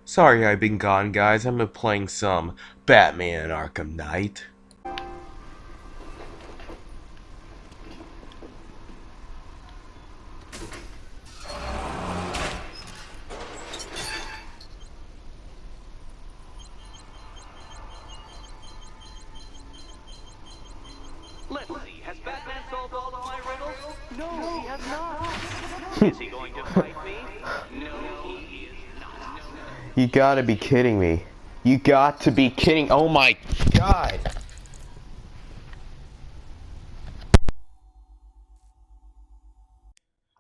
Sorry I've been gone, guys. I've been playing some Batman Arkham Knight. Let's see, has Batman solved all of my riddles? No, he has not. Is he going to fight me? No, he is not. You gotta be kidding me. You got to be kidding. Oh my god.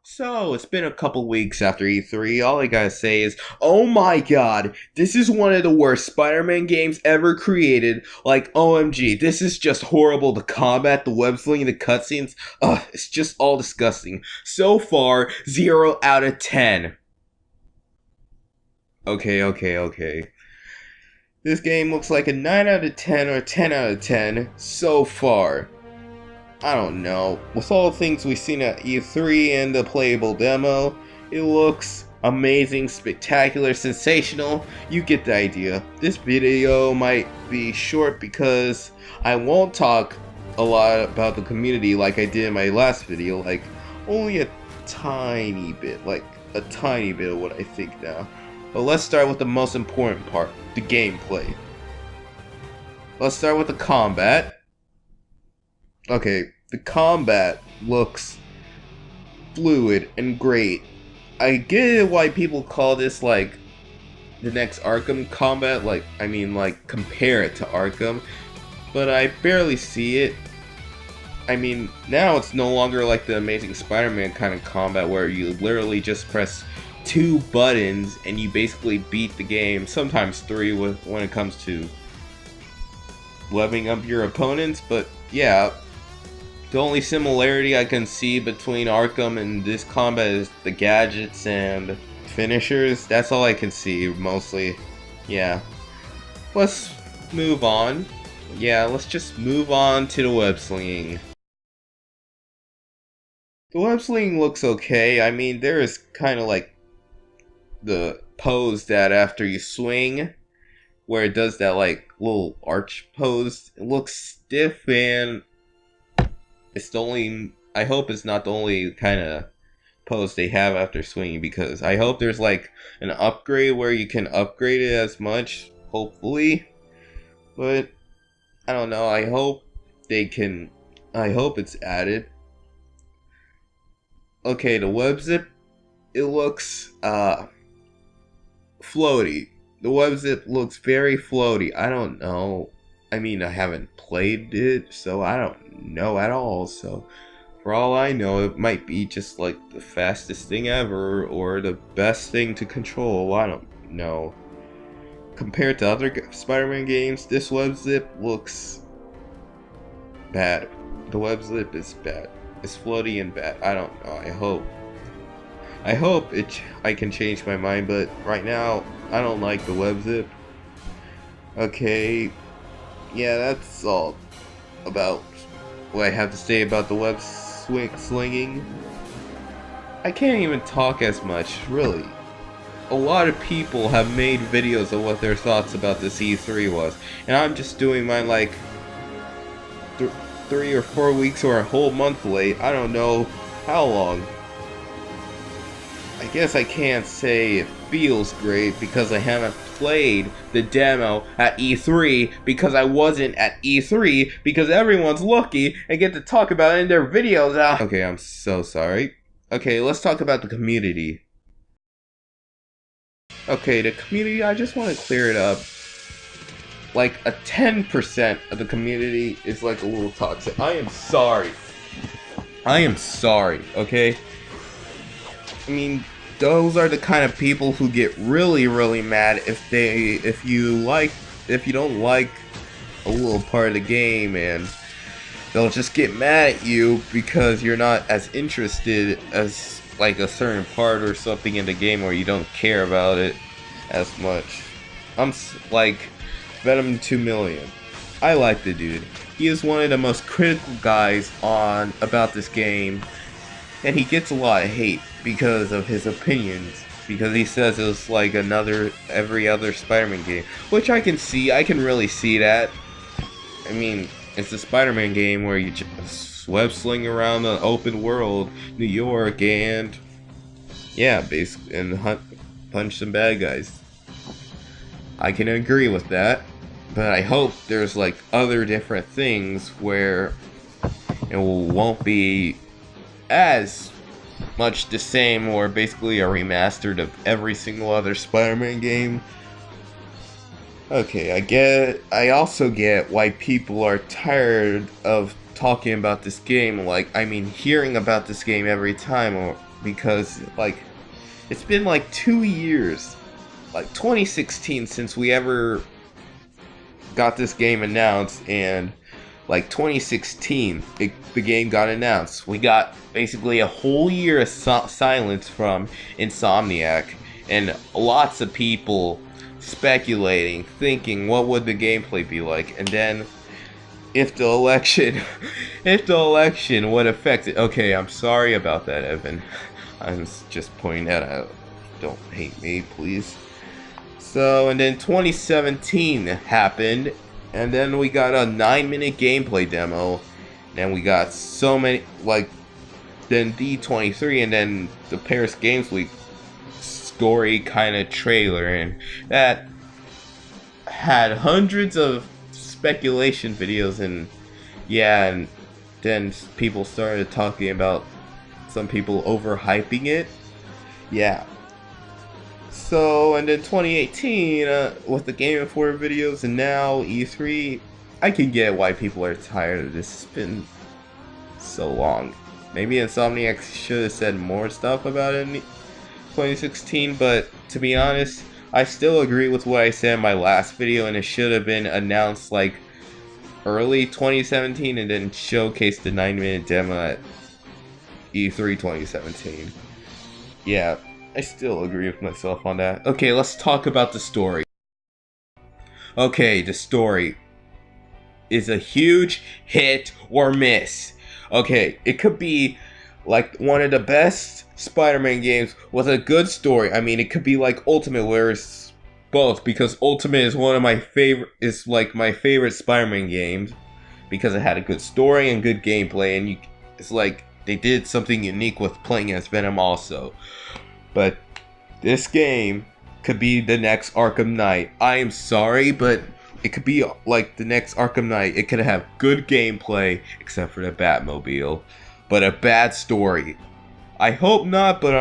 So, it's been a couple weeks after E3. All I gotta say is, oh my god, this is one of the worst Spider-Man games ever created. Like, OMG, this is just horrible. The combat, the web slinging, the cutscenes, it's just all disgusting. So far, 0 out of 10. Okay. This game looks like a 9 out of 10 or 10 out of 10 so far. I don't know. With all the things we've seen at E3 and the playable demo, it looks amazing, spectacular, sensational. You get the idea. This video might be short because I won't talk a lot about the community like I did in my last video. Like, only a tiny bit of what I think now. But let's start with the most important part, the gameplay. Let's start with the combat. Okay, the combat looks fluid and great. I get why people call this like the next Arkham combat, like compare it to Arkham, but I barely see it. I mean, now it's no longer like the Amazing Spider-Man kind of combat where you literally just press 2 buttons and you basically beat the game, sometimes 3 when it comes to leveling up your opponents, but yeah. The only similarity I can see between Arkham and this combat is the gadgets and finishers. That's all I can see, mostly. Yeah. Let's move on. Yeah, let's just move on to the web slinging. The web slinging looks okay. I mean, there is kind of like the pose that after you swing, where it does that like little arch pose. It looks stiff and it's the only, I hope it's not the only kind of pose they have after swinging, because I hope there's like an upgrade where you can upgrade it as much, hopefully. But I don't know, I hope it's added. Okay, the web zip, it looks floaty. The web zip looks very floaty. I don't know. I mean, I haven't played it, so I don't know at all. So, for all I know, it might be just like the fastest thing ever, or the best thing to control. I don't know. Compared to other Spider-Man games, this web zip looks bad. The web zip is bad. It's floaty and bad. I don't know. I hope I can change my mind, but right now, I don't like the web zip. Okay. Yeah, that's all about what I have to say about the web slinging. I can't even talk as much, really. A lot of people have made videos of what their thoughts about this E3 was, and I'm just doing mine like 3 or 4 weeks or a whole month late. I don't know how long. I guess I can't say it feels great because I haven't played the demo at E3 because I wasn't at E3 because everyone's lucky and get to talk about it in their videos now. Okay, I'm so sorry. Okay, let's talk about the community. Okay, the community, I just want to clear it up. Like, a 10% of the community is like a little toxic. I am sorry, okay? I mean, those are the kind of people who get really mad if you don't like a little part of the game, and they'll just get mad at you because you're not as interested as like a certain part or something in the game, or you don't care about it as much. I'm like Venom 2 million. I like the dude. He is one of the most critical guys about this game, and he gets a lot of hate because of his opinions. because he says it was like every other Spider-Man game, which I can see. I can really see that. I mean, it's a Spider-Man game where you just web sling around the open world, New York, and yeah, basically, and punch some bad guys. I can agree with that, but I hope there's like other different things where it won't be as much the same, or basically a remastered of every single other Spider-Man game. Okay, I also get why people are tired of talking about this game, hearing about this game every time, because, it's been 2 years, 2016 since we ever got this game announced, and 2016, the game got announced. We got basically a whole year of silence from Insomniac, and lots of people speculating, thinking what would the gameplay be like, and then if the election would affect it. Okay, I'm sorry about that, Evan. I'm just pointing that out. Don't hate me, please. So, and then 2017 happened, and then we got a 9-minute gameplay demo, and we got so many, then D23, and then the Paris Games Week story kind of trailer, and that had hundreds of speculation videos, and yeah, and then people started talking about some people overhyping it. Yeah. So, and then 2018, with the Game Informer videos, and now E3, I can get why people are tired of this. It's been so long. Maybe Insomniac should have said more stuff about it in 2016, but to be honest, I still agree with what I said in my last video, and it should have been announced early 2017 and then showcased the 9-minute demo at E3 2017. Yeah, I still agree with myself on that. Okay, let's talk about the story. Okay, the story is a huge hit or miss. Okay, it could be one of the best Spider-Man games with a good story. I mean, it could be Ultimate, where it's both, because Ultimate is one of my favorite, my favorite Spider-Man games, because it had a good story and good gameplay, and it's they did something unique with playing as Venom also. But this game could be the next Arkham Knight. I am sorry, but it could be the next Arkham Knight. It could have good gameplay, except for the Batmobile, but a bad story. I hope not, but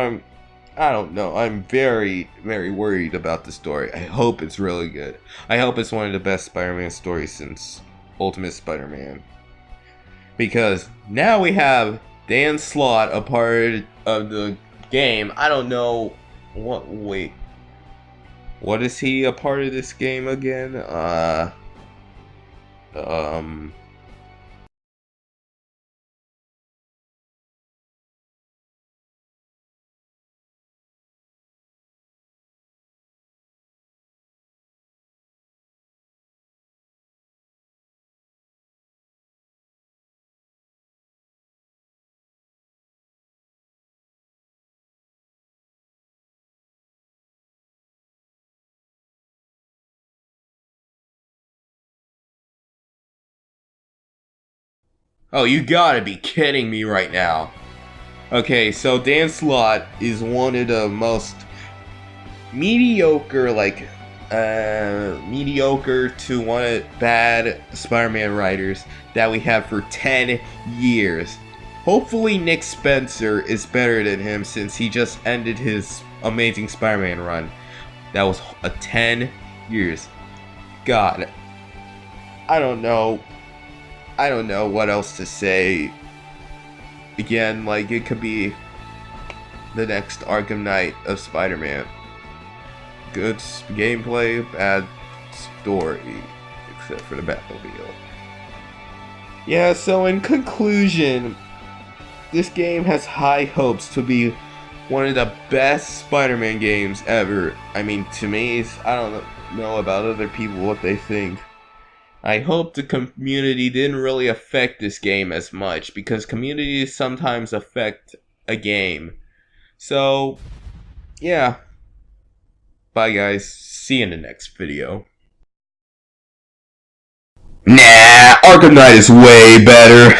I don't know. I'm very, very worried about the story. I hope it's really good. I hope it's one of the best Spider-Man stories since Ultimate Spider-Man. Because now we have Dan Slott a part of the game. I don't know what. Wait, what is he a part of this game again? Oh, you gotta be kidding me right now. Okay, so Dan Slott is one of the most mediocre, mediocre to one of bad Spider-Man writers that we have for 10 years. Hopefully Nick Spencer is better than him, since he just ended his Amazing Spider-Man run. That was 10 years. God, I don't know what else to say. Again, it could be the next Arkham Knight of Spider-Man. Good gameplay, bad story, except for the Batmobile. Yeah, so in conclusion, this game has high hopes to be one of the best Spider-Man games ever. I mean, to me, I don't know about other people what they think. I hope the community didn't really affect this game as much, because communities sometimes affect a game. So, yeah, Bye guys, see you in the next video. Nah, Arkham Knight is way better.